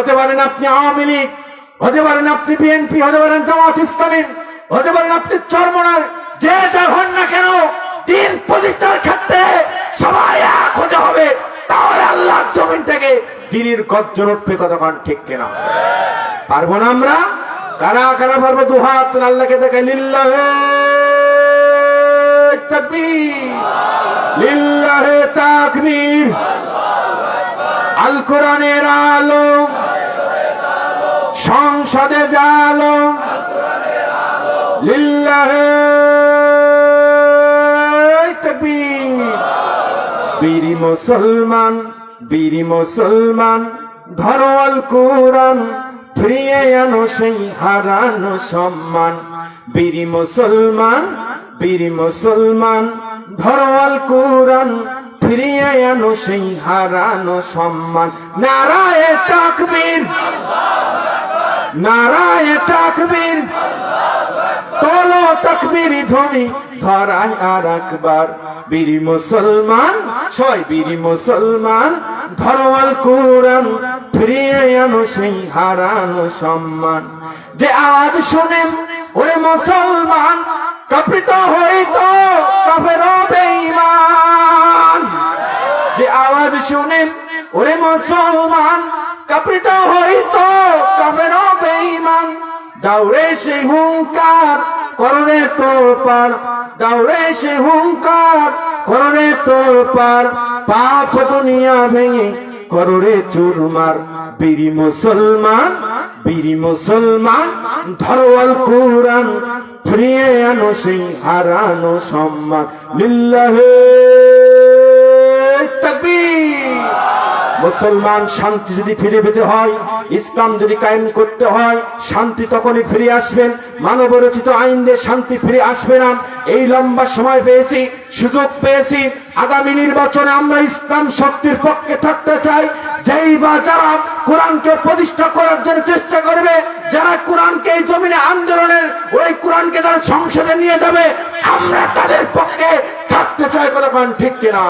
হতে পারেন আপনি আওয়ামী লীগ, হতে পারেন আপনি বিএনপি, হতে পারেন জামাত ইসলামী, হতে পারেন আপনি চরমনার, যেটা হন না কেন দিন প্রতিষ্ঠার ক্ষেত্রে সবাই এক হতে হবে। তাহলে আল্লাহর জমিন থেকে দিনের গর্জন উঠবে। কতক্ষণ ঠিক কিনা? পারবো না আমরা? কারা কারা পারবো? দু হাত আল্লাহকে দেখে লিল্লাহে তাকবীর, লিল্লাহে তাকবীর। আল কোরআনের আলো সংসদে জালো, লিল্লাহে তাকবীর। বীরি মুসলমান, বীরি মুসলমান, ধরো আল কোরআন, ফিরিয়ে আনো সেই হারানো সম্মান। বীরি মুসলমান, বীরি মুসলমান, ধরো আল কোরআন, ফিরিয়ে আনো সেই হারানো সম্মান। নারায়ে তাকবীর, নারায়ে তাকবীর, তোলো তাকবীর ধ্বনি ধরায় আর একবার। বীরি মুসলমান, সবাই বীরি মুসলমান, ধরো আল কোরআন, ফিরিয়ে আনো সেই হারানো সম্মান। যে আওয়াজ শুনে ওরে মুসলমান কাঁপিত হইত কাফের বেঈমান। যে আওয়াজ শুনে ওরে মুসলমান কাঁপিত হইত কাফের বেঈমান। দাউরে সে হুঙ্কার কররে তোর পার, দাউরে সে হুঙ্কার কররে তোর পার। পাপ দুনিয়া ভেঙে কররে চুরমার। বীরি মুসলমান, বীরি মুসলমান, ধরো আল কোরআন, ফিরিয়ে আনো সেই হারানো সম্মান। লিল্লাহে তাকবীর। মুসলমান শান্তি যদি ফিরে পেতে হয়, ইসলাম যদি কায়েম করতে হয়, শান্তি তখনই ফিরে আসবেন। মানব রচিত আইন দিয়ে শান্তি ফিরে আসবে না। এই লম্বা সময় পেয়েছি, সুযোগ পেয়েছি, আগামী নির্বাচনে আমরা ইসলাম শক্তির পক্ষে থাকতে চাই। যেই বা যারা কোরআনকে প্রতিষ্ঠা করার জন্য চেষ্টা করবে, যারা কোরআনকে এই জমিনে আন্দোলনের ওই কোরআনকে যারা সংসদে নিয়ে যাবে, আমরা তাদের পক্ষে থাকতে চাই। কতক্ষণ ঠিক কিনা?